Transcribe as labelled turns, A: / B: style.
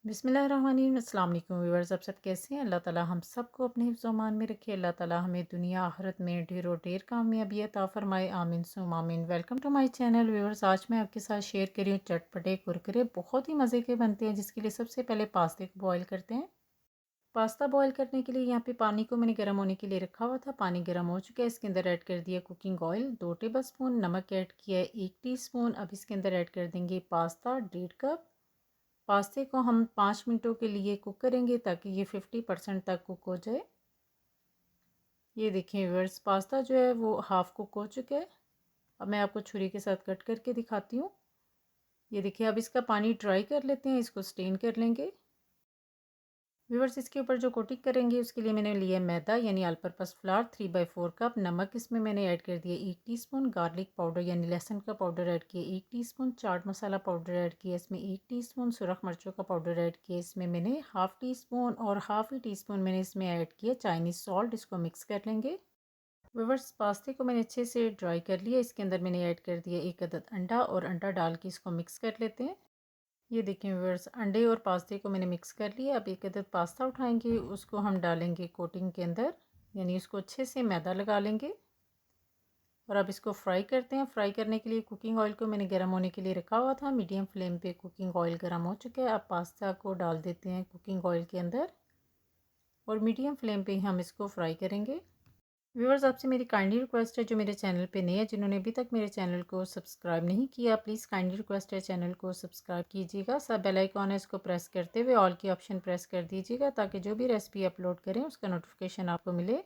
A: बिस्मिल्लाहिर्रहमानिर्रहीम। अस्सलाम वालेकुम व्यूअर्स, आप सब कैसे हैं? अल्लाह ताला हम सबको अपने हिफ्ज़ अमान में रखे। अल्लाह ताला हमें दुनिया आखिरत में ढेरों ढेर कामयाबी अता फरमाए। आमीन सुम आमीन। Welcome to my channel viewers. आज मैं आपके साथ शेयर कर रही हूँ चटपटे कुरकुरे, बहुत ही मज़े के बनते हैं। जिसके लिए सबसे पहले पास्ते को बॉईल करते हैं। पास्ता बॉईल करने के लिए यहाँ पे पानी को मैंने गर्म होने के लिए रखा हुआ था। पानी गर्म हो चुका है। इसके अंदर ऐड कर दिया कुकिंग ऑयल 2 टेबल स्पून, नमक ऐड किया है 1 टीस्पून। अब इसके अंदर ऐड कर देंगे पास्ता 1.5 कप। पास्ते को हम 5 मिनटों के लिए कुक करेंगे ताकि ये 50% तक कुक हो जाए। ये देखें व्यूअर्स, पास्ता जो है वो हाफ़ कुक हो चुका है। अब मैं आपको छुरी के साथ कट करके दिखाती हूँ। ये देखिए, अब इसका पानी ड्राई कर लेते हैं, इसको स्टेन कर लेंगे। व्यूअर्स, इसके ऊपर जो कोटिंग करेंगे उसके लिए मैंने लिया मैदा यानी ऑल पर्पस फ्लावर 3/4 कप। नमक इसमें मैंने ऐड कर दिया 1 टीस्पून। गार्लिक पाउडर यानी लहसुन का पाउडर ऐड किया 1 teaspoon. Chaat masala powder add किया इसमें 1 टीस्पून। सुरख मिर्चों का पाउडर ऐड किया इसमें मैंने हाफ़ टी स्पून, और हाफ़ ही टीस्पून मैंने इसमें ऐड किया चाइनीज़ सॉल्ट। इसको मिक्स कर लेंगे। व्यूअर्स, पास्ते को मैंने अच्छे से ड्राई कर लिया। इसके अंदर मैंने ऐड कर दिया 1 अदद अंडा, और अंडा डाल के इसको मिक्स कर लेते हैं। ये देखें व्यूअर्स, अंडे और पास्ते को मैंने मिक्स कर लिया। अब 1 अदद पास्ता उठाएंगे, उसको हम डालेंगे कोटिंग के अंदर, यानी उसको अच्छे से मैदा लगा लेंगे। और अब इसको फ्राई करते हैं। फ्राई करने के लिए कुकिंग ऑयल को मैंने गर्म होने के लिए रखा हुआ था। मीडियम फ्लेम पे कुकिंग ऑयल गर्म हो चुका है। अब पास्ता को डाल देते हैं कुकिंग ऑयल के अंदर, और मीडियम फ्लेम पे ही हम इसको फ्राई करेंगे। व्यूअर्स, आपसे मेरी काइंडली रिक्वेस्ट है, जो मेरे चैनल पे नए हैं, जिन्होंने अभी तक मेरे चैनल को सब्सक्राइब नहीं किया, प्लीज़ काइंडली रिक्वेस्ट है चैनल को सब्सक्राइब कीजिएगा। सब बेल आइकॉन है, इसको प्रेस करते हुए ऑल की ऑप्शन प्रेस कर दीजिएगा, ताकि जो भी रेसिपी अपलोड करें उसका नोटिफिकेशन आपको मिले।